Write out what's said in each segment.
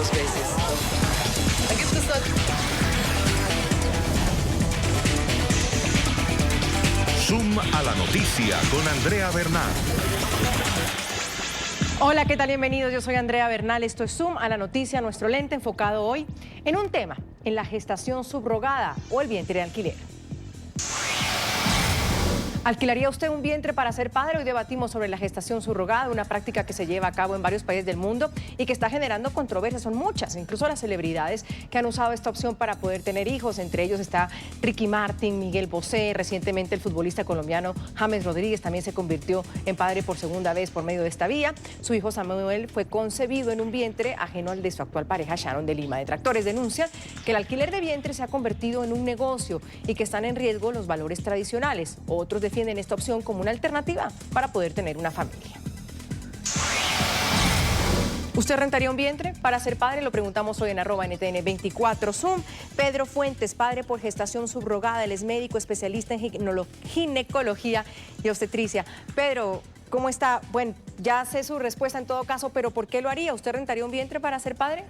2 veces. Aquí está. Zoom a la noticia con Andrea Bernal. Hola, ¿qué tal? Bienvenidos. Yo soy Andrea Bernal. Esto es Zoom a la noticia, nuestro lente enfocado hoy en un tema, en la gestación subrogada o el vientre de alquiler. ¿Alquilaría usted un vientre para ser padre? Hoy debatimos sobre la gestación subrogada, una práctica que se lleva a cabo en varios países del mundo y que está generando controversias. Son muchas, incluso las celebridades que han usado esta opción para poder tener hijos. Entre ellos está Ricky Martin, Miguel Bosé. Recientemente el futbolista colombiano James Rodríguez también se convirtió en padre por segunda vez por medio de esta vía. Su hijo Samuel fue concebido en un vientre ajeno al de su actual pareja Sharon de Lima. Detractores denuncian que el alquiler de vientre se ha convertido en un negocio y que están en riesgo los valores tradicionales. Otros defienden esta opción como una alternativa para poder tener una familia. ¿Usted rentaría un vientre para ser padre? Lo preguntamos hoy en @NTN24 Zoom. Pedro Fuentes, padre por gestación subrogada. Él es médico especialista en ginecología y obstetricia. Pedro, ¿cómo está? Bueno, ya sé su respuesta en todo caso, pero ¿por qué lo haría? ¿Usted rentaría un vientre para ser padre?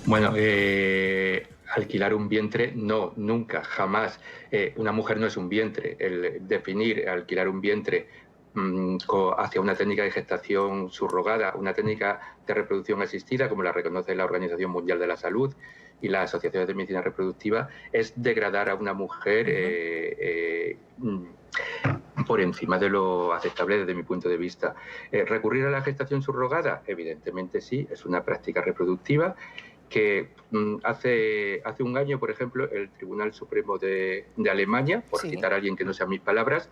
Bueno, alquilar un vientre, no, nunca, jamás. Una mujer no es un vientre. El definir, alquilar un vientre hacia una técnica de gestación subrogada, una técnica de reproducción asistida, como la reconoce la Organización Mundial de la Salud y las asociaciones de medicina reproductiva, es degradar a una mujer por encima de lo aceptable desde mi punto de vista. ¿Recurrir a la gestación subrogada? Evidentemente sí, es una práctica reproductiva que hace un año, por ejemplo, el Tribunal Supremo de Alemania, por citar a alguien que no sean mis palabras,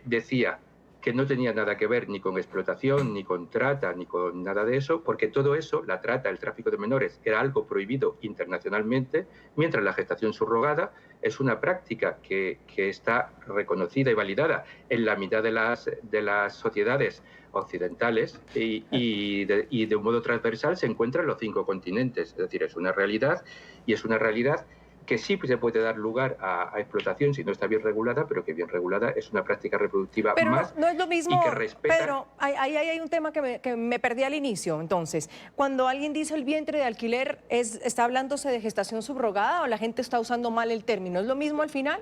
decía que no tenía nada que ver ni con explotación, ni con trata, ni con nada de eso, porque todo eso, la trata, el tráfico de menores, era algo prohibido internacionalmente, mientras la gestación subrogada es una práctica que está reconocida y validada en la mitad de las sociedades occidentales y de un modo transversal se encuentra en los 5 continentes. Es decir, es una realidad y es una realidad que sí se puede dar lugar a explotación si no está bien regulada, pero que bien regulada es una práctica reproductiva pero más no es lo mismo, y que respeta... Pedro, ahí hay un tema que me perdí al inicio. Entonces, cuando alguien dice el vientre de alquiler, ¿está hablándose de gestación subrogada o la gente está usando mal el término? ¿Es lo mismo al final?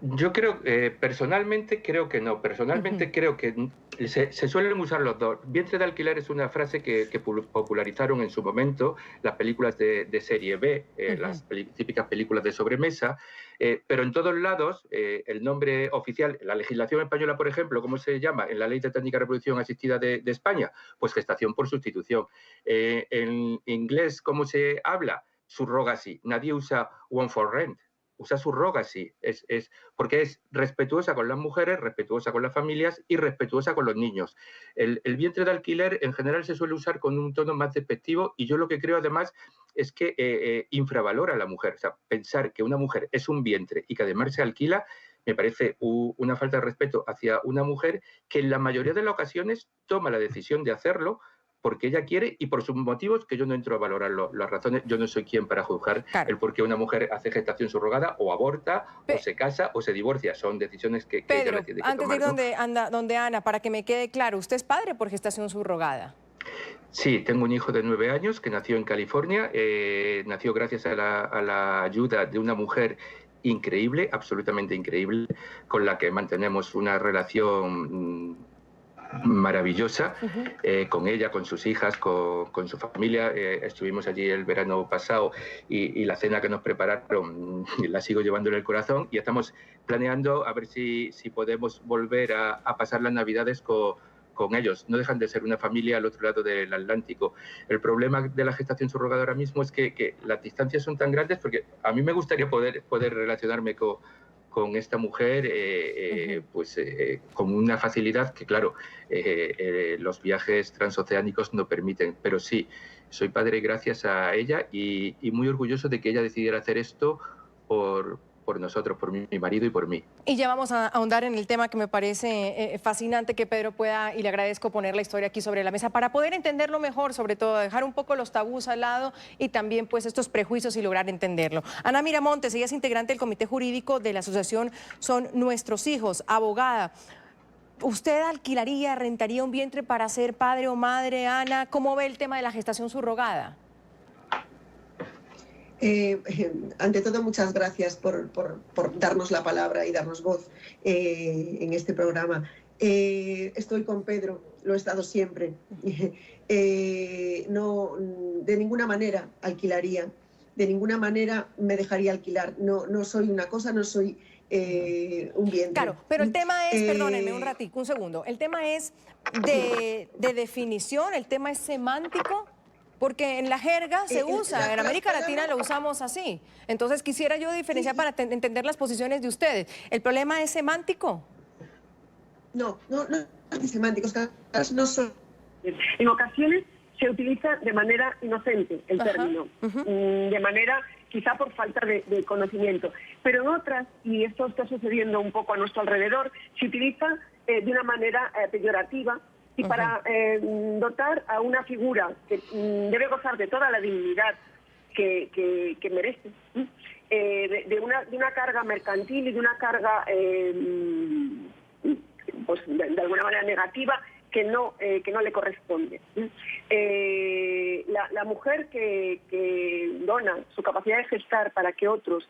Yo creo, personalmente creo que no. Personalmente creo que se suelen usar los dos. Vientre de alquiler es una frase que popularizaron en su momento las películas de serie B, las típicas películas de sobremesa, pero en todos lados el nombre oficial, la legislación española, por ejemplo, ¿cómo se llama? En la Ley de Técnica de Reproducción Asistida de España, pues gestación por sustitución. En inglés, ¿cómo se habla? Surrogacy. Nadie usa one for rent. Usa surrogacy, porque es respetuosa con las mujeres, respetuosa con las familias y respetuosa con los niños. El vientre de alquiler en general se suele usar con un tono más despectivo y yo lo que creo además es que infravalora a la mujer. O sea, pensar que una mujer es un vientre y que además se alquila me parece una falta de respeto hacia una mujer que en la mayoría de las ocasiones toma la decisión de hacerlo porque ella quiere y por sus motivos, que yo no entro a valorar las razones. Yo no soy quien para juzgar el por qué una mujer hace gestación subrogada o aborta o se casa o se divorcia. Son decisiones que ella la tiene que antes tomar, de ir donde Ana, para que me quede claro, ¿usted es padre por gestación subrogada? Sí, tengo un hijo de 9 años que nació en California. Nació gracias a la ayuda de una mujer increíble, absolutamente increíble, con la que mantenemos una relación maravillosa, con ella, con sus hijas, con su familia. Estuvimos allí el verano pasado y la cena que nos prepararon la sigo llevando en el corazón y estamos planeando a ver si podemos volver a pasar las Navidades con ellos. No dejan de ser una familia al otro lado del Atlántico. El problema de la gestación subrogada ahora mismo es que las distancias son tan grandes, porque a mí me gustaría poder relacionarme con esta mujer con una facilidad que, claro, los viajes transoceánicos no permiten. Pero sí, soy padre gracias a ella y muy orgulloso de que ella decidiera hacer esto por nosotros, por mi marido y por mí. Y ya vamos a ahondar en el tema que me parece fascinante que Pedro pueda, y le agradezco poner la historia aquí sobre la mesa, para poder entenderlo mejor, sobre todo, dejar un poco los tabús al lado y también pues estos prejuicios y lograr entenderlo. Ana Miramontes, ella es integrante del comité jurídico de la asociación Son Nuestros Hijos, abogada. ¿Usted alquilaría, rentaría un vientre para ser padre o madre, Ana? ¿Cómo ve el tema de la gestación subrogada? Ante todo, muchas gracias por darnos la palabra y darnos voz en este programa. Estoy con Pedro, lo he estado siempre. No, de ninguna manera alquilaría, de ninguna manera me dejaría alquilar. No soy una cosa, no soy un vientre. Claro, pero el tema es, perdónenme un ratico, un segundo, el tema es de definición, el tema es semántico. Porque en la jerga se usa, en América Latina lo usamos así. Entonces quisiera yo diferenciar para entender las posiciones de ustedes. ¿El problema es semántico? No es semántico, no son. En ocasiones se utiliza de manera inocente el término, de manera quizá por falta de conocimiento. Pero en otras, y esto está sucediendo un poco a nuestro alrededor, se utiliza de una manera peyorativa, y para dotar a una figura que debe gozar de toda la dignidad que merece, de una carga mercantil y de una carga, pues de alguna manera negativa, que no le corresponde. La mujer que dona su capacidad de gestar para que otros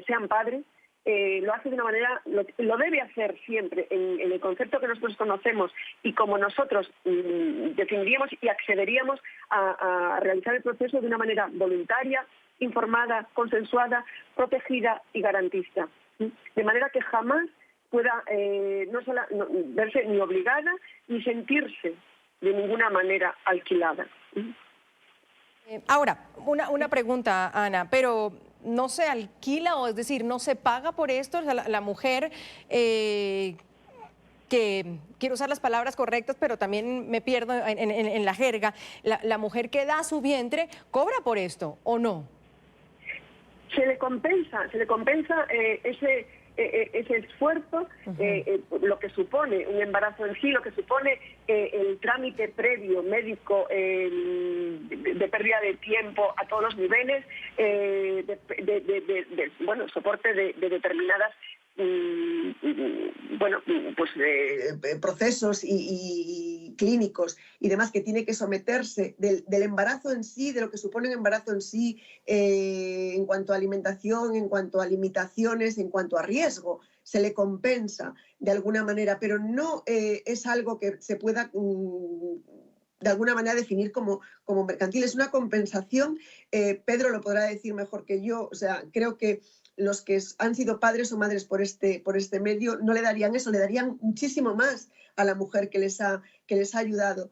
sean padres, lo hace de una manera, lo debe hacer siempre en el concepto que nosotros conocemos y como nosotros definiríamos y accederíamos a realizar el proceso de una manera voluntaria, informada, consensuada, protegida y garantista. De manera que jamás pueda no verse ni obligada ni sentirse de ninguna manera alquilada. Ahora, una pregunta, Ana, pero ¿no se alquila o es decir, no se paga por esto? O sea, la mujer que, quiero usar las palabras correctas, pero también me pierdo en la jerga, la mujer que da su vientre, ¿cobra por esto o no? Se le compensa ese esfuerzo, lo que supone un embarazo en sí, lo que supone el trámite previo médico de pérdida de tiempo a todos los niveles, soporte de determinadas procesos y clínicos y demás que tiene que someterse del embarazo en sí, de lo que supone un embarazo en sí, en cuanto a alimentación, en cuanto a limitaciones, en cuanto a riesgo, se le compensa de alguna manera, pero no es algo que se pueda de alguna manera definir como mercantil. Es una compensación. Pedro lo podrá decir mejor que yo. O sea, creo que los que han sido padres o madres por este medio no le darían eso, le darían muchísimo más a la mujer que les ha ayudado.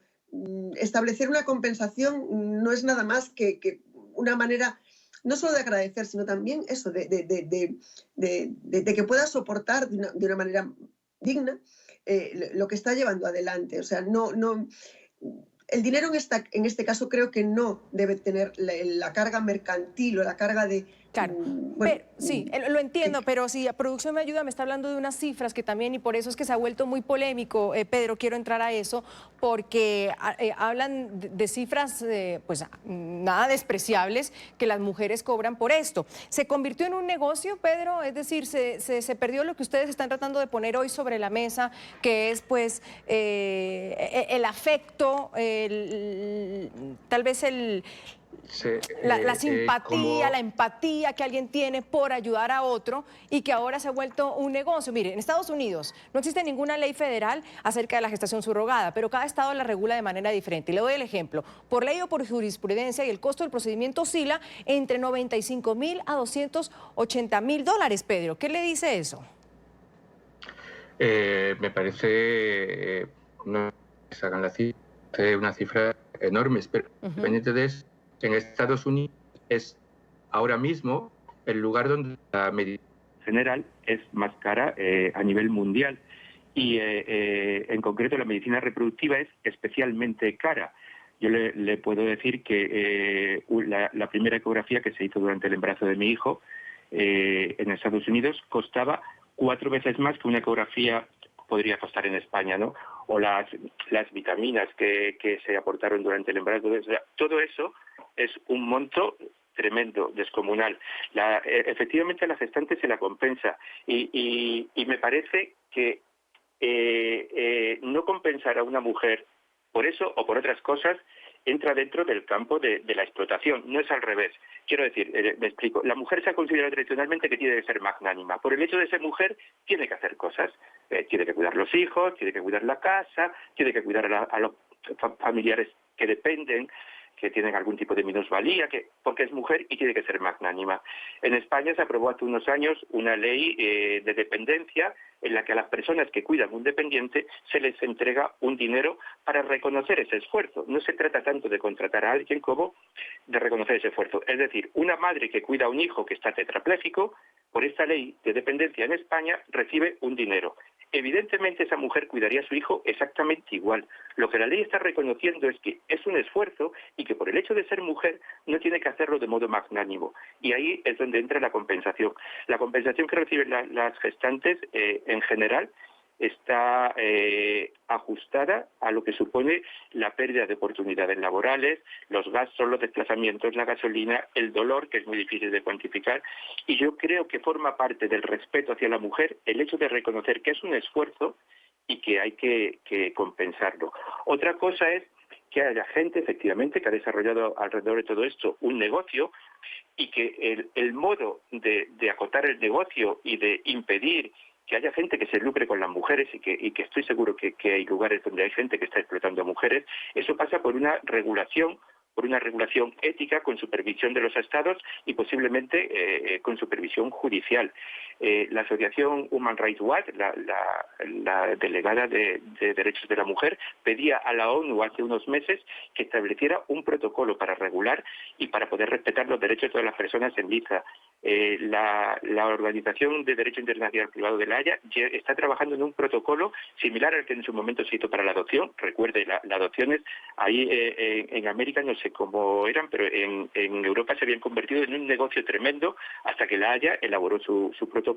Establecer una compensación no es nada más que una manera no solo de agradecer, sino también eso, de que pueda soportar de una manera digna lo que está llevando adelante. O sea, el dinero en este caso creo que no debe tener la carga mercantil o la carga de... Claro, sí, lo entiendo, pero si a producción me ayuda, me está hablando de unas cifras que también, y por eso es que se ha vuelto muy polémico, Pedro, quiero entrar a eso, porque hablan de cifras, pues nada despreciables que las mujeres cobran por esto. ¿Se convirtió en un negocio, Pedro? Es decir, se perdió lo que ustedes están tratando de poner hoy sobre la mesa, que es pues el afecto, tal vez la simpatía, la empatía que alguien tiene por ayudar a otro y que ahora se ha vuelto un negocio. Mire, en Estados Unidos no existe ninguna ley federal acerca de la gestación subrogada, pero cada estado la regula de manera diferente. Y le doy el ejemplo. Por ley o por jurisprudencia, y el costo del procedimiento oscila entre $95,000 a $280,000, Pedro. ¿Qué le dice eso? Me parece no se hagan una cifra enorme, pero independiente de eso, en Estados Unidos es ahora mismo el lugar donde la medicina general es más cara a nivel mundial y en concreto la medicina reproductiva es especialmente cara. Yo le puedo decir que la primera ecografía que se hizo durante el embarazo de mi hijo en Estados Unidos costaba 4 veces más que una ecografía podría costar en España, ¿no? O las vitaminas que se aportaron durante el embarazo. O sea, todo eso es un monto tremendo, descomunal. Efectivamente a la gestante se la compensa y me parece que no compensar a una mujer por eso o por otras cosas entra dentro del campo de la explotación, no es al revés. Quiero decir, me explico, la mujer se ha considerado tradicionalmente que tiene que ser magnánima. Por el hecho de ser mujer, tiene que hacer cosas. Tiene que cuidar los hijos, tiene que cuidar la casa, tiene que cuidar a los familiares que dependen, que tienen algún tipo de minusvalía, porque es mujer y tiene que ser magnánima. En España se aprobó hace unos años una ley de dependencia en la que a las personas que cuidan un dependiente se les entrega un dinero para reconocer ese esfuerzo. No se trata tanto de contratar a alguien como de reconocer ese esfuerzo. Es decir, una madre que cuida a un hijo que está tetrapléjico, por esta ley de dependencia en España, recibe un dinero. Evidentemente esa mujer cuidaría a su hijo exactamente igual. Lo que la ley está reconociendo es que es un esfuerzo y que por el hecho de ser mujer no tiene que hacerlo de modo magnánimo. Y ahí es donde entra la compensación. La compensación que reciben las gestantes en general está ajustada a lo que supone la pérdida de oportunidades laborales, los gastos, los desplazamientos, la gasolina, el dolor, que es muy difícil de cuantificar. Y yo creo que forma parte del respeto hacia la mujer el hecho de reconocer que es un esfuerzo y que hay que compensarlo. Otra cosa es que haya gente, efectivamente, que ha desarrollado alrededor de todo esto un negocio y que el modo de acotar el negocio y de impedir que haya gente que se lucre con las mujeres y que estoy seguro que hay lugares donde hay gente que está explotando a mujeres, eso pasa por una regulación ética con supervisión de los estados y posiblemente con supervisión judicial. La asociación Human Rights Watch, la delegada de Derechos de la Mujer, pedía a la ONU hace unos meses que estableciera un protocolo para regular y para poder respetar los derechos de todas las personas en Niza. La Organización de Derecho Internacional Privado de La Haya está trabajando en un protocolo similar al que en su momento se hizo para la adopción. Recuerde, las adopciones ahí en América no sé cómo eran, pero en Europa se habían convertido en un negocio tremendo hasta que La Haya elaboró su protocolo,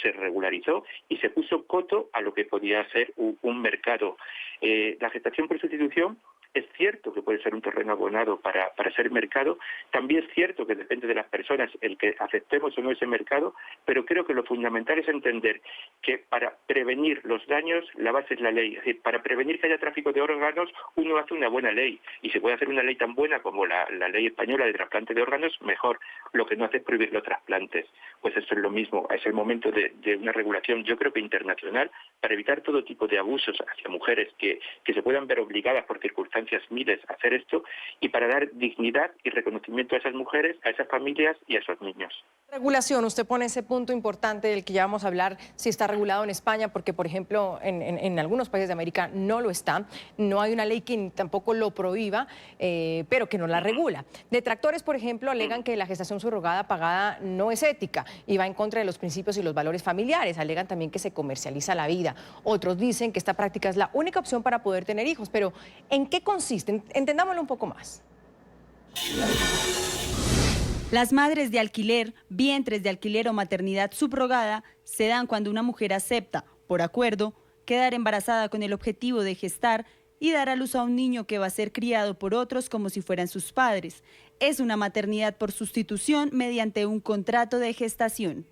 se regularizó y se puso coto a lo que podía ser un mercado. La gestación por sustitución es cierto que puede ser un terreno abonado para ser mercado, también es cierto que depende de las personas el que aceptemos o no ese mercado, pero creo que lo fundamental es entender que para prevenir los daños la base es la ley. Es decir, para prevenir que haya tráfico de órganos uno hace una buena ley y se puede hacer una ley tan buena como la ley española de trasplante de órganos, mejor. Lo que no hace es prohibir los trasplantes. Pues eso es lo mismo, es el momento de una regulación, yo creo que internacional, para evitar todo tipo de abusos hacia mujeres que se puedan ver obligadas por circunstancias miles a hacer esto y para dar dignidad y reconocimiento a esas mujeres, a esas familias y a esos niños. Regulación, usted pone ese punto importante del que ya vamos a hablar, si está regulado en España, porque por ejemplo en algunos países de América no lo está, no hay una ley que tampoco lo prohíba, pero que no la regula. Detractores, por ejemplo, alegan que la gestación subrogada pagada no es ética y va en contra de los principios y los valores familiares, alegan también que se comercializa la vida. Otros dicen que esta práctica es la única opción para poder tener hijos, pero ¿en qué consiste? Entendámoslo un poco más. Las madres de alquiler, vientres de alquiler o maternidad subrogada se dan cuando una mujer acepta, por acuerdo, quedar embarazada con el objetivo de gestar y dar a luz a un niño que va a ser criado por otros como si fueran sus padres. Es una maternidad por sustitución mediante un contrato de gestación.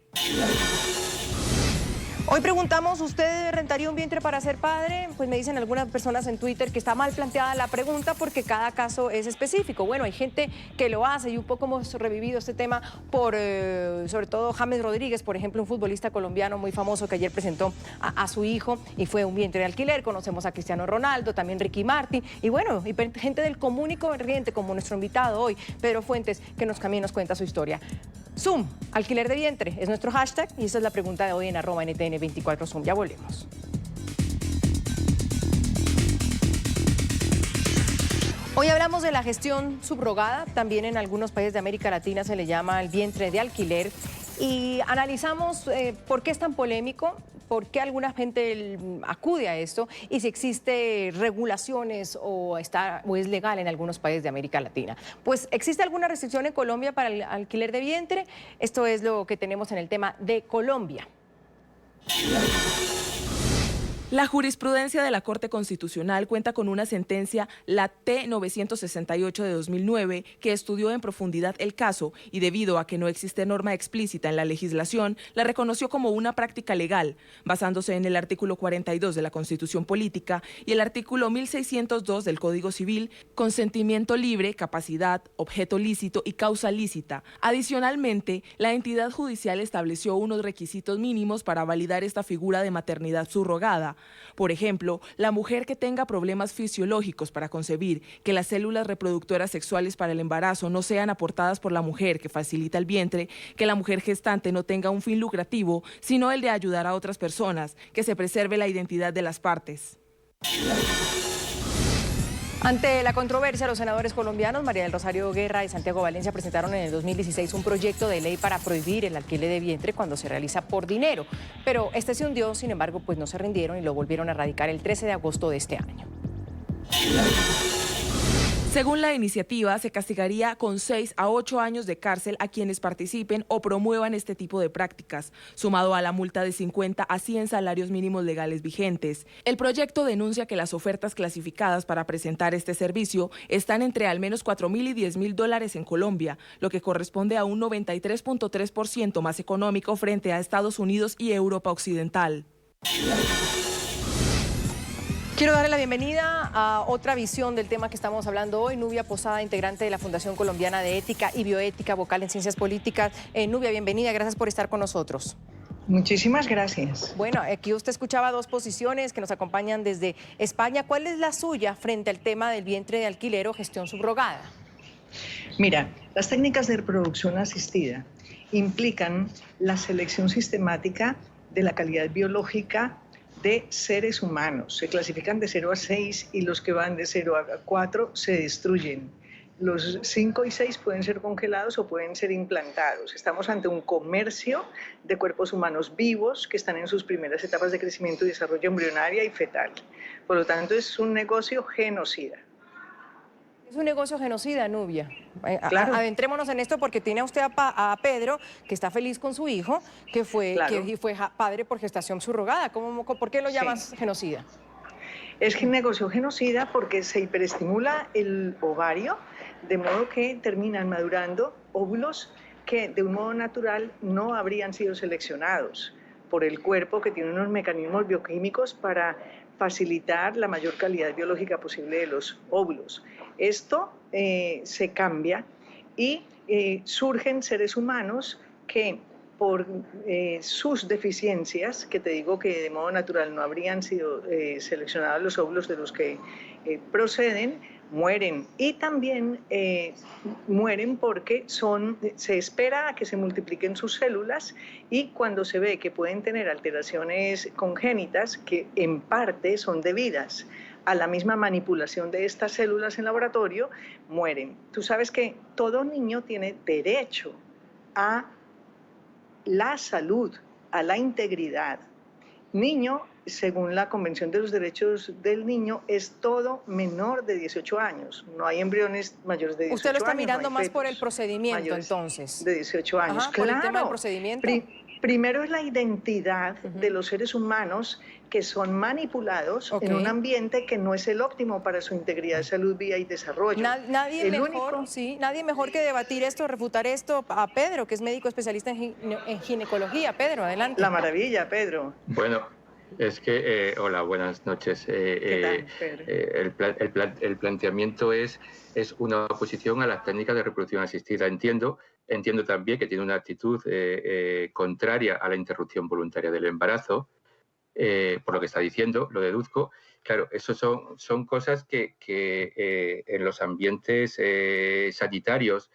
Hoy preguntamos, ¿usted rentaría un vientre para ser padre? Pues me dicen algunas personas en Twitter que está mal planteada la pregunta porque cada caso es específico. Bueno, hay gente que lo hace y un poco hemos revivido este tema por, sobre todo, James Rodríguez, por ejemplo, un futbolista colombiano muy famoso que ayer presentó a su hijo y fue un vientre de alquiler. Conocemos a Cristiano Ronaldo, también Ricky Martin y bueno, y gente del común y corriente como nuestro invitado hoy, Pedro Fuentes, que también nos cuenta su historia. Zoom, alquiler de vientre, es nuestro hashtag y esa es la pregunta de hoy en @NTN24Zoom. Ya volvemos. Hoy hablamos de la gestión subrogada, también en algunos países de América Latina se le llama el vientre de alquiler y analizamos por qué es tan polémico, por qué alguna gente acude a esto y si existe regulaciones o es legal en algunos países de América Latina. Pues, ¿existe alguna restricción en Colombia para el alquiler de vientre? Esto es lo que tenemos en el tema de Colombia. La jurisprudencia de la Corte Constitucional cuenta con una sentencia, la T-968 de 2009, que estudió en profundidad el caso y debido a que no existe norma explícita en la legislación, la reconoció como una práctica legal, basándose en el artículo 42 de la Constitución Política y el artículo 1602 del Código Civil, consentimiento libre, capacidad, objeto lícito y causa lícita. Adicionalmente, la entidad judicial estableció unos requisitos mínimos para validar esta figura de maternidad subrogada. Por ejemplo, la mujer que tenga problemas fisiológicos para concebir, que las células reproductoras sexuales para el embarazo no sean aportadas por la mujer que facilita el vientre, que la mujer gestante no tenga un fin lucrativo, sino el de ayudar a otras personas, que se preserve la identidad de las partes. Ante la controversia, los senadores colombianos María del Rosario Guerra y Santiago Valencia presentaron en el 2016 un proyecto de ley para prohibir el alquiler de vientre cuando se realiza por dinero. Pero este se hundió, sin embargo, pues no se rindieron y lo volvieron a radicar el 13 de agosto de este año. Según la iniciativa, se castigaría con 6 a 8 años de cárcel a quienes participen o promuevan este tipo de prácticas, sumado a la multa de 50 a 100 salarios mínimos legales vigentes. El proyecto denuncia que las ofertas clasificadas para presentar este servicio están entre al menos $4.000 y $10.000 en Colombia, lo que corresponde a un 93.3% más económico frente a Estados Unidos y Europa Occidental. Quiero darle la bienvenida a otra visión del tema que estamos hablando hoy. Nubia Posada, integrante de la Fundación Colombiana de Ética y Bioética, vocal en Ciencias Políticas. Nubia, bienvenida, gracias por estar con nosotros. Muchísimas gracias. Bueno, aquí usted escuchaba dos posiciones que nos acompañan desde España. ¿Cuál es la suya frente al tema del vientre de alquiler o gestión subrogada? Mira, las técnicas de reproducción asistida implican la selección sistemática de la calidad biológica de seres humanos. Se clasifican de 0 a 6 y los que van de 0 a 4 se destruyen. Los 5 y 6 pueden ser congelados o pueden ser implantados. Estamos ante un comercio de cuerpos humanos vivos que están en sus primeras etapas de crecimiento y desarrollo embrionaria y fetal. Por lo tanto, es un negocio genocida. Es un negocio genocida, Nubia. Claro. Adentrémonos en esto porque tiene usted a Pedro, que está feliz con su hijo, que fue, claro, fue padre por gestación subrogada. ¿Por qué lo llamas genocida? Es un negocio genocida porque se hiperestimula el ovario, de modo que terminan madurando óvulos que de un modo natural no habrían sido seleccionados por el cuerpo, que tiene unos mecanismos bioquímicos para facilitar la mayor calidad biológica posible de los óvulos. Esto se cambia y surgen seres humanos que por sus deficiencias, que te digo que de modo natural no habrían sido seleccionados los óvulos de los que proceden, mueren. Y también mueren porque se espera a que se multipliquen sus células y cuando se ve que pueden tener alteraciones congénitas que en parte son debidas a la misma manipulación de estas células en laboratorio, mueren. Tú sabes que todo niño tiene derecho a la salud, a la integridad. Niño, según la Convención de los Derechos del Niño, es todo menor de 18 años. No hay embriones mayores de 18 años. Usted lo está mirando no más por el procedimiento, mayores entonces. De 18 años, Ajá, claro. ¿por el tema del procedimiento? Primero es la identidad de los seres humanos que son manipulados en un ambiente que no es el óptimo para su integridad, salud, vida y desarrollo. Nadie mejor que debatir esto, refutar esto, a Pedro, que es médico especialista en ginecología. Pedro, adelante. La maravilla, Pedro. Bueno, es que, hola, buenas noches. ¿Qué tal, Pedro? El planteamiento es una oposición a las técnicas de reproducción asistida. Entiendo también que tiene una actitud contraria a la interrupción voluntaria del embarazo, por lo que está diciendo, lo deduzco. Claro, eso son cosas que en los ambientes sanitarios,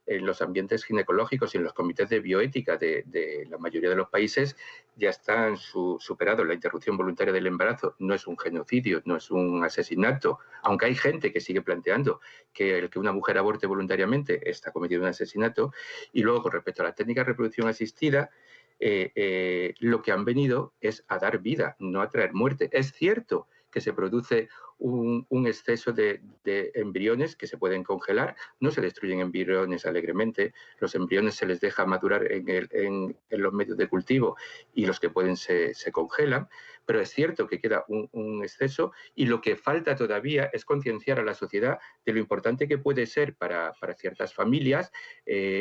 en los ambientes ginecológicos y en los comités de bioética de la mayoría de los países ya están superados. La interrupción voluntaria del embarazo no es un genocidio, no es un asesinato, aunque hay gente que sigue planteando que el que una mujer aborte voluntariamente está cometiendo un asesinato. Y luego, con respecto a las técnicas de reproducción asistida, lo que han venido es a dar vida, no a traer muerte. Es cierto que se produce un exceso de de embriones que se pueden congelar. No se destruyen embriones alegremente. Los embriones se les deja madurar en los medios de cultivo y los que pueden se congelan. Pero es cierto que queda un exceso y lo que falta todavía es concienciar a la sociedad de lo importante que puede ser para ciertas familias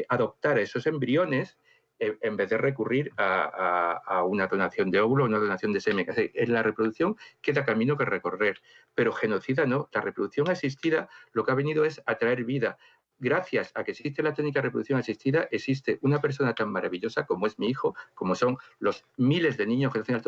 adoptar a esos embriones en vez de recurrir a una donación de óvulo o una donación de semen. En la reproducción queda camino que recorrer, pero genocida no. La reproducción asistida lo que ha venido es a traer vida. Gracias a que existe la técnica de reproducción asistida, existe una persona tan maravillosa como es mi hijo, como son los miles de niños que nacen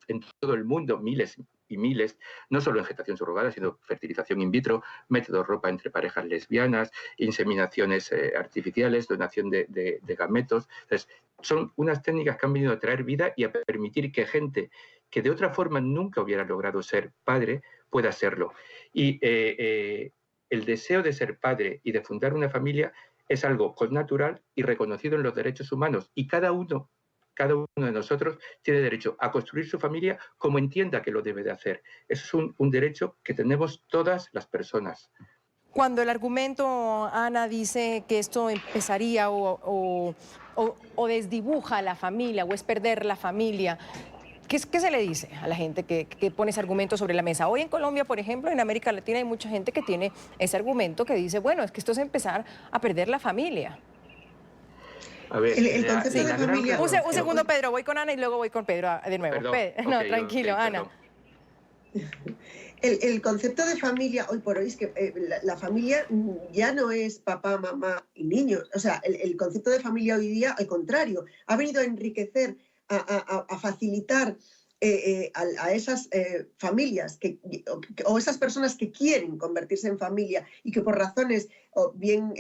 en todo el mundo, miles y miles, no solo en gestación subrogada, sino fertilización in vitro, métodos ropa entre parejas lesbianas, inseminaciones artificiales, donación de gametos. Entonces, son unas técnicas que han venido a traer vida y a permitir que gente que de otra forma nunca hubiera logrado ser padre, pueda serlo. Y el deseo de ser padre y de fundar una familia es algo connatural y reconocido en los derechos humanos. Y cada uno de nosotros tiene derecho a construir su familia como entienda que lo debe de hacer. Eso es un derecho que tenemos todas las personas. Cuando el argumento, Ana, dice que esto empezaría o desdibuja a la familia o es perder la familia, ¿qué se le dice a la gente que pone ese argumento sobre la mesa? Hoy en Colombia, por ejemplo, en América Latina hay mucha gente que tiene ese argumento que dice, bueno, es que esto es empezar a perder la familia. A ver, el concepto de familia... Un segundo, Pedro, voy con Ana y luego voy con Pedro de nuevo. Perdón, no, tranquilo, Ana. El concepto de familia, hoy por hoy, es que la familia ya no es papá, mamá y niños. O sea, el concepto de familia hoy día, al contrario, ha venido a enriquecer, a facilitar a esas familias o esas personas que quieren convertirse en familia y que por razones o bien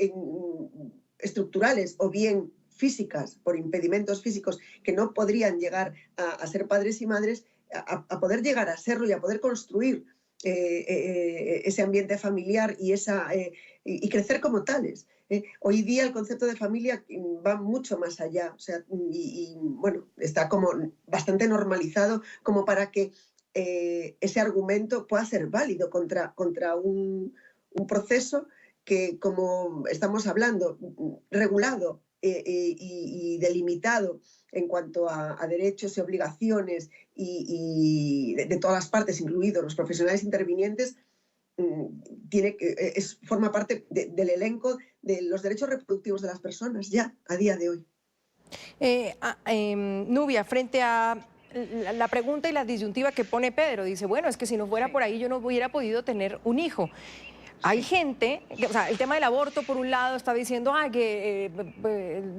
estructurales o bien físicas, por impedimentos físicos, que no podrían llegar a ser padres y madres, a poder llegar a serlo y a poder construir ese ambiente familiar y crecer como tales. Hoy día el concepto de familia va mucho más allá, o sea, bueno, está como bastante normalizado como para que ese argumento pueda ser válido contra un proceso que, como estamos hablando, regulado y delimitado en cuanto a derechos y obligaciones y de todas las partes, incluidos los profesionales intervinientes, forma parte del elenco de los derechos reproductivos de las personas ya a día de hoy. Nubia, frente a la pregunta y la disyuntiva que pone Pedro, dice, bueno, es que si no fuera por ahí yo no hubiera podido tener un hijo. Hay gente, o sea, el tema del aborto por un lado está diciendo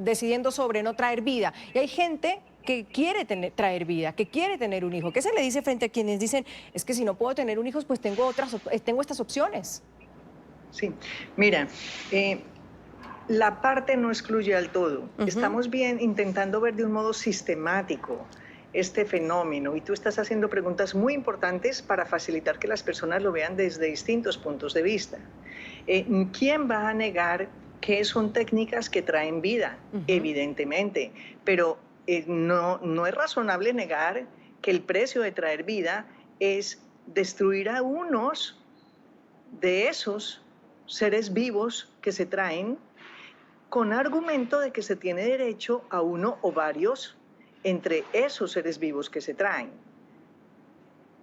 decidiendo sobre no traer vida, y hay gente que quiere traer vida, que quiere tener un hijo. ¿Qué se le dice frente a quienes dicen, es que si no puedo tener un hijo, pues tengo estas opciones? Sí, mira, la parte no excluye al todo. Estamos intentando ver de un modo sistemático este fenómeno y tú estás haciendo preguntas muy importantes para facilitar que las personas lo vean desde distintos puntos de vista. ¿Quién va a negar que son técnicas que traen vida? Evidentemente, pero no es razonable negar que el precio de traer vida es destruir a unos de esos seres vivos que se traen con argumento de que se tiene derecho a uno o varios entre esos seres vivos que se traen.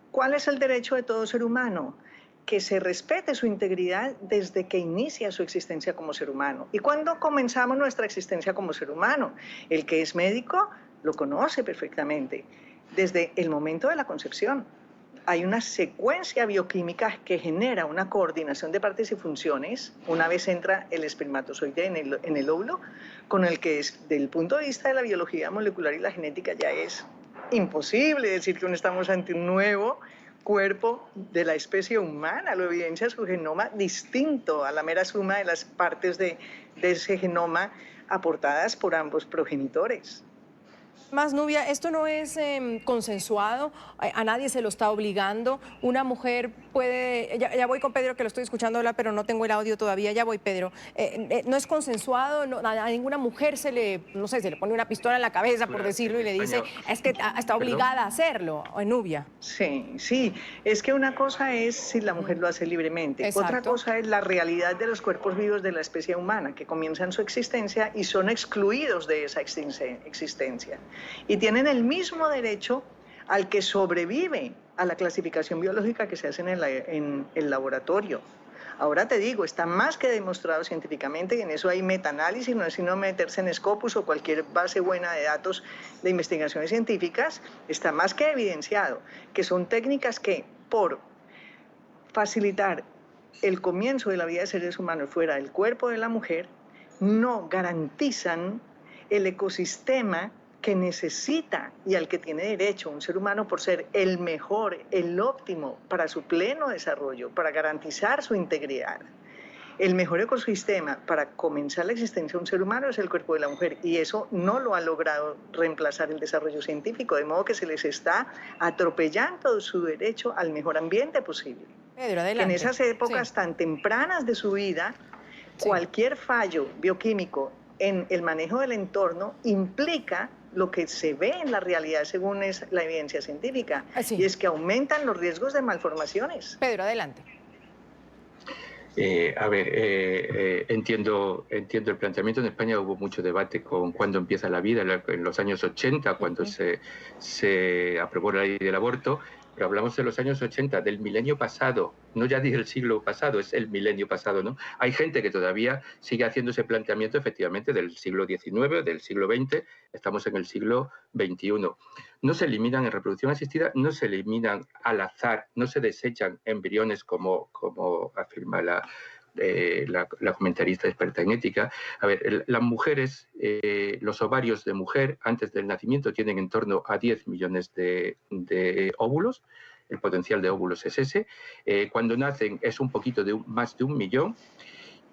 ¿Cuál es el derecho de todo ser humano? Que se respete su integridad desde que inicia su existencia como ser humano. ¿Y cuándo comenzamos nuestra existencia como ser humano? El que es médico lo conoce perfectamente. Desde el momento de la concepción. Hay una secuencia bioquímica que genera una coordinación de partes y funciones una vez entra el espermatozoide en el óvulo, con el que desde el punto de vista de la biología molecular y la genética ya es imposible decir que estamos ante un nuevo cuerpo de la especie humana. Lo evidencia su genoma distinto a la mera suma de las partes de ese genoma aportadas por ambos progenitores. Más, Nubia, esto no es consensuado, a nadie se lo está obligando. Una mujer puede, ya voy con Pedro, que lo estoy escuchando hablar, pero no tengo el audio todavía, ya voy, Pedro. No es consensuado, a ninguna mujer se le, no sé, se le pone una pistola en la cabeza, por decirlo, y le dice, es que está obligada a hacerlo, Nubia. Sí, sí, es que una cosa es si la mujer lo hace libremente, Exacto. Otra cosa es la realidad de los cuerpos vivos de la especie humana, que comienzan su existencia y son excluidos de esa existencia. Y tienen el mismo derecho al que sobrevive a la clasificación biológica que se hace en el laboratorio. Ahora te digo, está más que demostrado científicamente, y en eso hay metaanálisis, no es sino meterse en Scopus o cualquier base buena de datos de investigaciones científicas, está más que evidenciado que son técnicas que, por facilitar el comienzo de la vida de seres humanos fuera del cuerpo de la mujer, no garantizan el ecosistema que necesita y al que tiene derecho un ser humano por ser el mejor, el óptimo para su pleno desarrollo, para garantizar su integridad. El mejor ecosistema para comenzar la existencia de un ser humano es el cuerpo de la mujer, y eso no lo ha logrado reemplazar el desarrollo científico, de modo que se les está atropellando su derecho al mejor ambiente posible. Pedro, adelante. En esas épocas tan tempranas de su vida, cualquier fallo bioquímico en el manejo del entorno implica lo que se ve en la realidad según es la evidencia científica, y es que aumentan los riesgos de malformaciones. Pedro, adelante. Entiendo el planteamiento. En España hubo mucho debate con cuándo empieza la vida, en los años 80, cuando se aprobó la ley del aborto, pero hablamos de los años 80, del milenio pasado, no ya del siglo pasado, es el milenio pasado, ¿no? Hay gente que todavía sigue haciendo ese planteamiento, efectivamente, del siglo XIX, del siglo XX, estamos en el siglo XXI. No se eliminan en reproducción asistida, no se eliminan al azar, no se desechan embriones como afirma la comentarista experta en ética. A ver, las mujeres, los ovarios de mujer antes del nacimiento tienen en torno a 10 millones de óvulos. El potencial de óvulos es ese. Cuando nacen es un poquito más de 1 millón.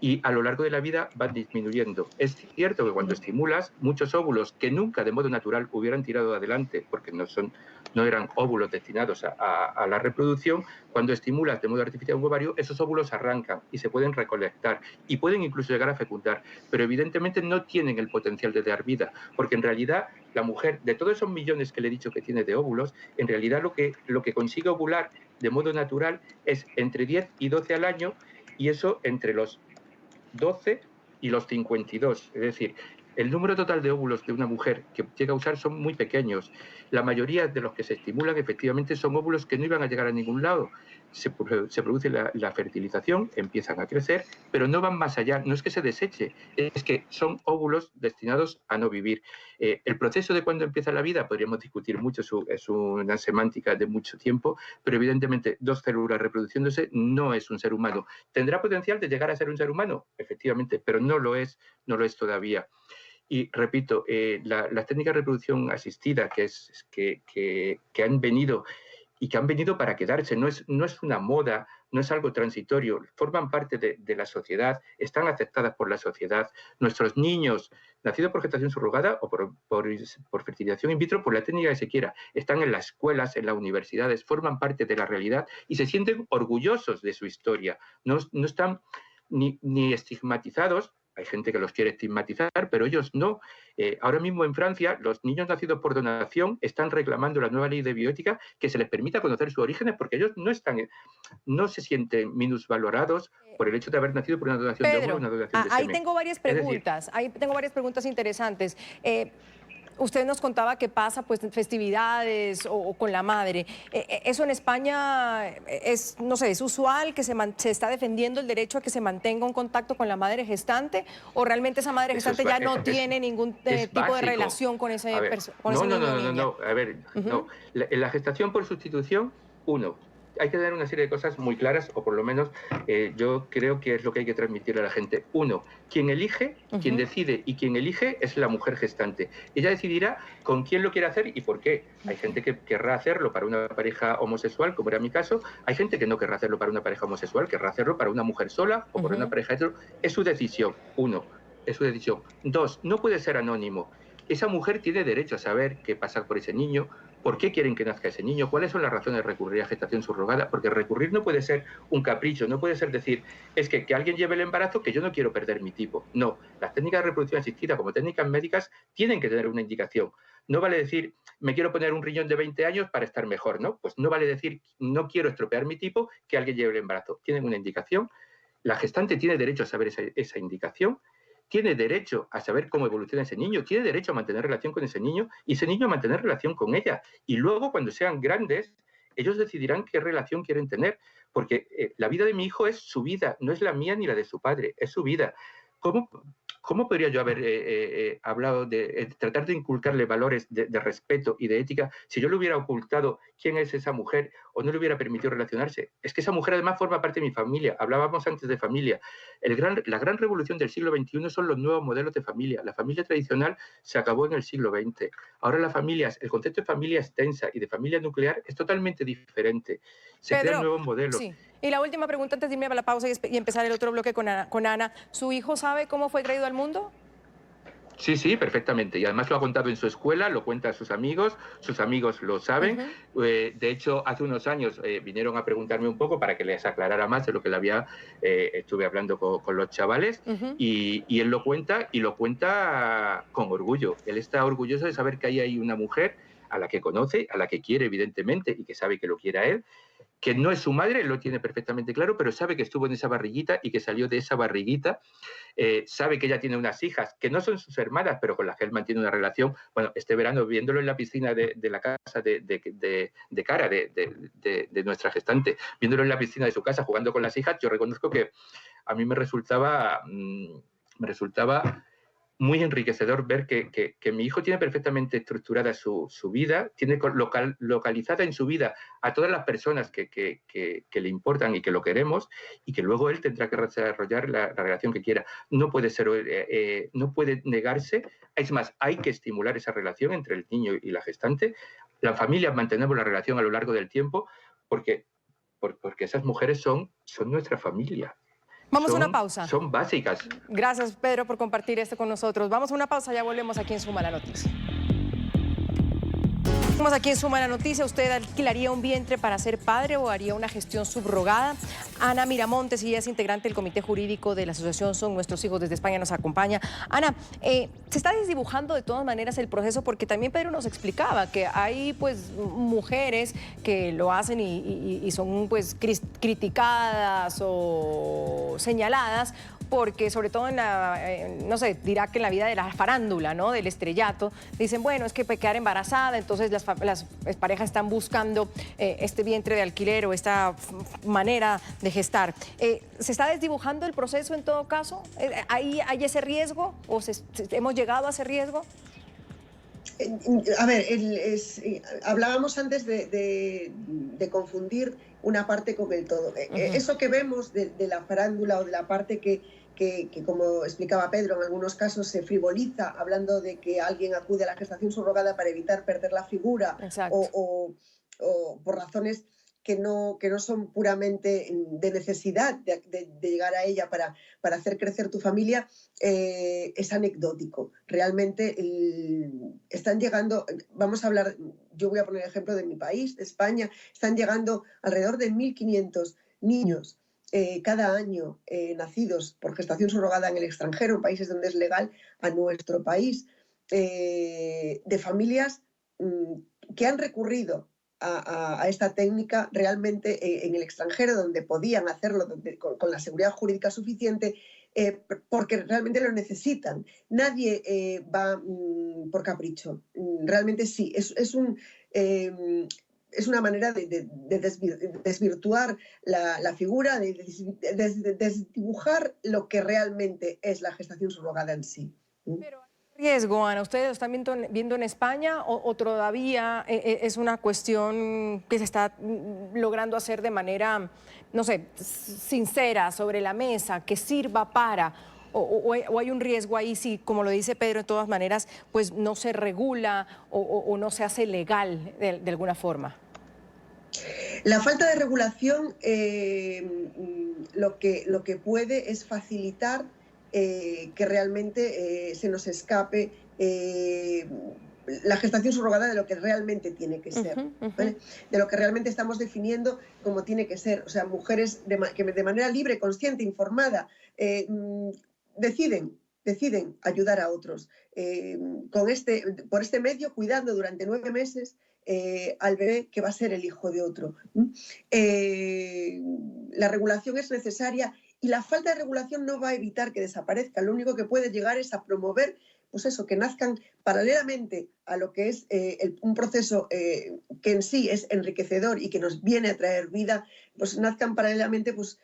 Y a lo largo de la vida van disminuyendo. Es cierto que cuando estimulas, muchos óvulos que nunca de modo natural hubieran tirado adelante, porque no eran óvulos destinados a la reproducción, cuando estimulas de modo artificial un ovario, esos óvulos arrancan y se pueden recolectar y pueden incluso llegar a fecundar, pero evidentemente no tienen el potencial de dar vida, porque en realidad la mujer, de todos esos millones que le he dicho que tiene de óvulos, en realidad lo que consigue ovular de modo natural es entre 10 y 12 al año, y eso entre los 12 y los 52, es decir, el número total de óvulos de una mujer que llega a usar son muy pequeños. La mayoría de los que se estimulan efectivamente son óvulos que no iban a llegar a ningún lado. Se produce la fertilización, empiezan a crecer, pero no van más allá. No es que se deseche, es que son óvulos destinados a no vivir. El proceso de cuándo empieza la vida podríamos discutir mucho, es una semántica de mucho tiempo, pero evidentemente 2 células reproduciéndose no es un ser humano. ¿Tendrá potencial de llegar a ser un ser humano? Efectivamente, pero no lo es todavía. Y repito, las técnicas de reproducción asistida que han venido y que han venido para quedarse, no es una moda, no es algo transitorio, forman parte de la sociedad, están aceptadas por la sociedad. Nuestros niños, nacidos por gestación subrogada o por fertilización in vitro, por la técnica que se quiera, están en las escuelas, en las universidades, forman parte de la realidad y se sienten orgullosos de su historia, no están ni estigmatizados. Hay gente que los quiere estigmatizar, pero ellos no. Ahora mismo en Francia, los niños nacidos por donación están reclamando la nueva ley de bioética que se les permita conocer sus orígenes, porque ellos no se sienten minusvalorados por el hecho de haber nacido por una donación de óvulos o una donación de semen. Ahí tengo varias preguntas, interesantes. Usted nos contaba que pasa pues festividades o con la madre. ¿Eso en España es usual, que se está defendiendo el derecho a que se mantenga un contacto con la madre gestante, o realmente esa madre gestante ya no tiene ningún tipo de relación con ese niño? No. A ver, no. La gestación por sustitución, hay que tener una serie de cosas muy claras, o por lo menos yo creo que es lo que hay que transmitirle a la gente. Quien elige, quien decide y quien elige es la mujer gestante. Ella decidirá con quién lo quiere hacer y por qué. Hay gente que querrá hacerlo para una pareja homosexual, como era mi caso. Hay gente que no querrá hacerlo para una pareja homosexual, querrá hacerlo para una mujer sola o para una pareja hetero. Es su decisión, es su decisión. 2, no puede ser anónimo. esa mujer tiene derecho a saber qué pasa por ese niño, por qué quieren que nazca ese niño, cuáles son las razones de recurrir a gestación subrogada, porque recurrir no puede ser un capricho, no puede ser decir, es que alguien lleve el embarazo, que yo no quiero perder mi tipo. No, las técnicas de reproducción asistida como técnicas médicas tienen que tener una indicación. No vale decir, me quiero poner un riñón de 20 años para estar mejor, ¿no? Pues no vale decir, no quiero estropear mi tipo, que alguien lleve el embarazo. Tienen una indicación, la gestante tiene derecho a saber esa indicación, tiene derecho a saber cómo evoluciona ese niño, tiene derecho a mantener relación con ese niño y ese niño a mantener relación con ella. Y luego, cuando sean grandes, ellos decidirán qué relación quieren tener, porque la vida de mi hijo es su vida, no es la mía ni la de su padre, es su vida. ¿Cómo podría yo haber hablado de tratar de inculcarle valores de respeto y de ética si yo le hubiera ocultado quién es esa mujer o no le hubiera permitido relacionarse? Es que esa mujer además forma parte de mi familia. Hablábamos antes de familia. La gran revolución del siglo XXI son los nuevos modelos de familia. La familia tradicional se acabó en el siglo XX. Ahora el concepto de familia extensa y de familia nuclear es totalmente diferente. Se crean nuevos modelos. Sí. Y la última pregunta antes de irme a la pausa y empezar el otro bloque con Ana. ¿Su hijo sabe cómo fue traído al mundo? Sí, perfectamente. Y además lo ha contado en su escuela, lo cuenta a sus amigos lo saben. De hecho, hace unos años vinieron a preguntarme un poco para que les aclarara más de lo que estuve hablando con los chavales, y él lo cuenta, y lo cuenta con orgullo. Él está orgulloso de saber que hay ahí una mujer a la que conoce, a la que quiere evidentemente, y que sabe que lo quiere a él, que no es su madre, lo tiene perfectamente claro, pero sabe que estuvo en esa barriguita y que salió de esa barriguita. Sabe que ella tiene unas hijas que no son sus hermanas, pero con las que él mantiene una relación. Bueno, este verano, viéndolo en la piscina de la casa de Cara, de nuestra gestante, viéndolo en la piscina de su casa jugando con las hijas, yo reconozco que a mí me resultaba muy enriquecedor ver que mi hijo tiene perfectamente estructurada su vida, tiene localizada en su vida a todas las personas que le importan y que lo queremos, y que luego él tendrá que desarrollar la relación que quiera. No puede negarse. Es más, hay que estimular esa relación entre el niño y la gestante. Las familias mantenemos la relación a lo largo del tiempo porque esas mujeres son nuestra familia. Vamos a una pausa. Son básicas. Gracias, Pedro, por compartir esto con nosotros. Vamos a una pausa, ya volvemos aquí en Suma la Noticia. Estamos aquí en Suma la Noticia. ¿Usted alquilaría un vientre para ser padre o haría una gestión subrogada? Ana Miramontes, ella es integrante del comité jurídico de la asociación Son Nuestros Hijos, desde España nos acompaña. Ana, se está desdibujando de todas maneras el proceso, porque también Pedro nos explicaba que hay pues mujeres que lo hacen y son pues criticadas o señaladas, porque sobre todo no sé, dirá que en la vida de la farándula, ¿no?, del estrellato, dicen, bueno, es que quedar embarazada, entonces las parejas están buscando este vientre de alquiler o esta manera de gestar. ¿Se está desdibujando el proceso en todo caso? ¿Hay ese riesgo o hemos llegado a ese riesgo? A ver, hablábamos antes de confundir una parte con el todo. Eso que vemos de la farándula o de la parte que, como explicaba Pedro, en algunos casos se frivoliza hablando de que alguien acude a la gestación subrogada para evitar perder la figura o por razones que no son puramente de necesidad de llegar a ella para hacer crecer tu familia, es anecdótico. Realmente están llegando, vamos a hablar, yo voy a poner el ejemplo de mi país, de España, están llegando alrededor de 1.500 niños cada año nacidos por gestación subrogada en el extranjero, en países donde es legal, a nuestro país, de familias que han recurrido a esta técnica realmente en el extranjero, donde podían hacerlo con la seguridad jurídica suficiente, porque realmente lo necesitan. Nadie va por capricho. Realmente sí, es una manera de desvirtuar la figura, de desdibujar lo que realmente es la gestación subrogada en sí. Pero riesgo, Ana, ¿ustedes lo están viendo en España o todavía es una cuestión que se está logrando hacer de manera, no sé, sincera, sobre la mesa, que sirva para, o hay un riesgo ahí si, como lo dice Pedro, de todas maneras, pues no se regula o no se hace legal de alguna forma? La falta de regulación lo que puede es facilitar que realmente se nos escape la gestación subrogada de lo que realmente tiene que ser, ¿vale? De lo que realmente estamos definiendo como tiene que ser. O sea, mujeres que de manera libre, consciente, informada, deciden ayudar a otros por este medio, cuidando durante 9 meses al bebé que va a ser el hijo de otro. La regulación es necesaria y la falta de regulación no va a evitar que desaparezca. Lo único que puede llegar es a promover, pues eso, que nazcan paralelamente a lo que es un proceso que en sí es enriquecedor y que nos viene a traer vida, pues nazcan paralelamente pues,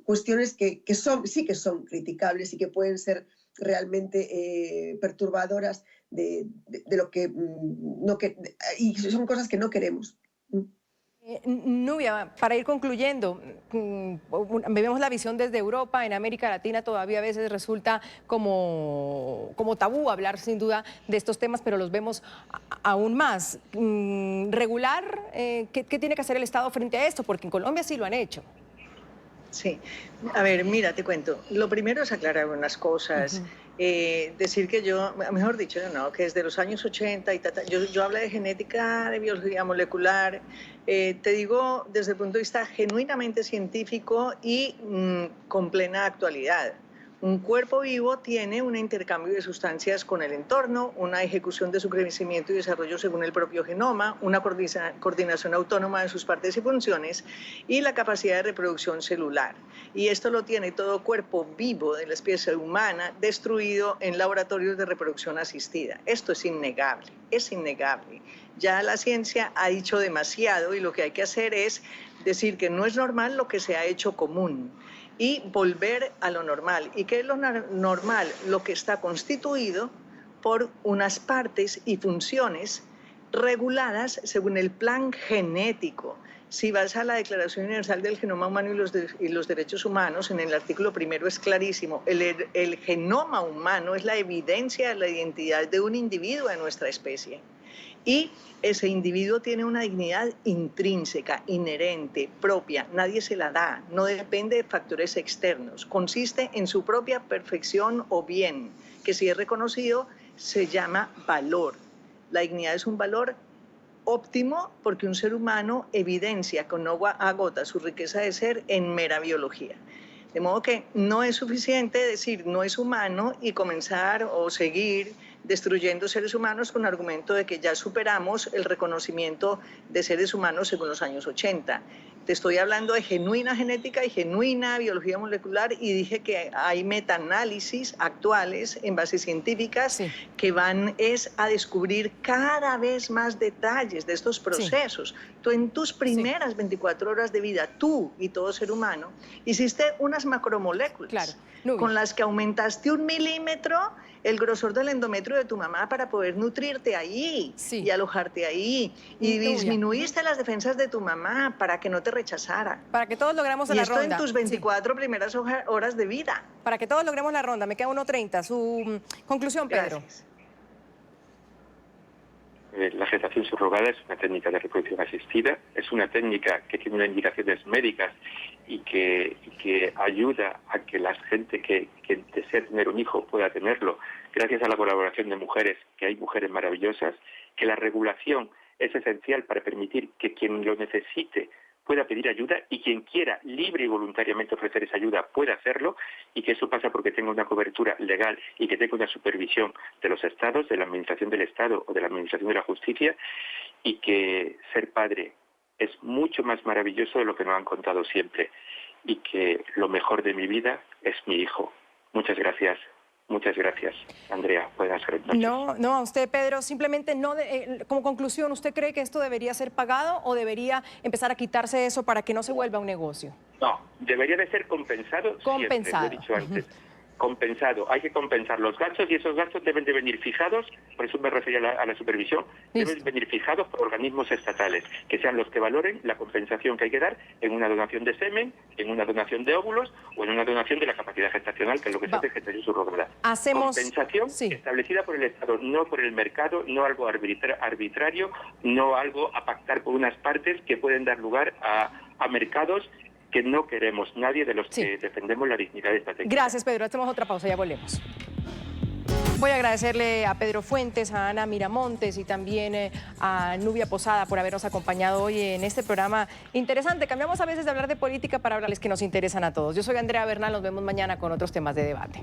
cuestiones que sí que son criticables y que pueden ser realmente perturbadoras de lo que y son cosas que no queremos. Nubia, para ir concluyendo, vemos la visión desde Europa. En América Latina todavía a veces resulta como tabú hablar sin duda de estos temas, pero los vemos aún más. Regular, ¿qué tiene que hacer el Estado frente a esto? Porque en Colombia sí lo han hecho. Sí, a ver, mira, te cuento. Lo primero es aclarar unas cosas. Decir que yo, mejor dicho, no, que desde los años 80 y yo hablo de genética, de biología molecular, te digo desde el punto de vista genuinamente científico y con plena actualidad. Un cuerpo vivo tiene un intercambio de sustancias con el entorno, una ejecución de su crecimiento y desarrollo según el propio genoma, una coordinación autónoma de sus partes y funciones y la capacidad de reproducción celular. Y esto lo tiene todo cuerpo vivo de la especie humana destruido en laboratorios de reproducción asistida. Esto es innegable, es innegable. Ya la ciencia ha dicho demasiado y lo que hay que hacer es decir que no es normal lo que se ha hecho común y volver a lo normal. ¿Y qué es lo normal? Lo que está constituido por unas partes y funciones reguladas según el plan genético. Si vas a la Declaración Universal del Genoma Humano y los Derechos Humanos, en el artículo primero es clarísimo. El genoma humano es la evidencia de la identidad de un individuo de nuestra especie. Y ese individuo tiene una dignidad intrínseca, inherente, propia, nadie se la da, no depende de factores externos, consiste en su propia perfección o bien, que si es reconocido se llama valor. La dignidad es un valor óptimo porque un ser humano evidencia que no agota su riqueza de ser en mera biología. De modo que no es suficiente decir no es humano y comenzar o seguir destruyendo seres humanos con argumento de que ya superamos el reconocimiento de seres humanos según los años 80. Te estoy hablando de genuina genética y genuina biología molecular y dije que hay metaanálisis actuales en bases científicas que van a descubrir cada vez más detalles de estos procesos. Tú en tus primeras 24 horas de vida, tú y todo ser humano, hiciste unas macromoléculas con las que aumentaste 1 milímetro el grosor del endometrio de tu mamá para poder nutrirte ahí y alojarte ahí. Y disminuiste las defensas de tu mamá para que no te rechazara. Para que todos logremos la ronda. Y esto en tus 24 primeras horas de vida. Para que todos logremos la ronda. Me queda 1:30. Su conclusión, Pedro. Gracias. La gestación subrogada es una técnica de reproducción asistida, es una técnica que tiene unas indicaciones médicas y que ayuda a que la gente que desea tener un hijo pueda tenerlo, gracias a la colaboración de mujeres, que hay mujeres maravillosas, que la regulación es esencial para permitir que quien lo necesite pueda pedir ayuda y quien quiera libre y voluntariamente ofrecer esa ayuda pueda hacerlo, y que eso pasa porque tenga una cobertura legal y que tenga una supervisión de los estados, de la administración del Estado o de la administración de la justicia, y que ser padre es mucho más maravilloso de lo que nos han contado siempre, y que lo mejor de mi vida es mi hijo. Muchas gracias. Muchas gracias, Andrea. Buenas noches. No, a usted, Pedro. Simplemente, como conclusión, ¿usted cree que esto debería ser pagado o debería empezar a quitarse eso para que no se vuelva un negocio? No, debería de ser compensado. Compensado. Siempre, lo he dicho antes. Compensado. Hay que compensar los gastos y esos gastos deben de venir fijados, por eso me refería a la supervisión, deben venir fijados por organismos estatales, que sean los que valoren la compensación que hay que dar en una donación de semen, en una donación de óvulos o en una donación de la capacidad gestacional, que es lo que se hace gestación subrogada. Compensación establecida por el Estado, no por el mercado, no algo arbitrario, no algo a pactar por unas partes que pueden dar lugar a mercados que no queremos nadie de los que defendemos la dignidad de esta técnica. Gracias, Pedro. Hacemos otra pausa, ya volvemos. Voy a agradecerle a Pedro Fuentes, a Ana Miramontes y también a Nubia Posada por habernos acompañado hoy en este programa interesante. Cambiamos a veces de hablar de política para hablarles que nos interesan a todos. Yo soy Andrea Bernal, nos vemos mañana con otros temas de debate.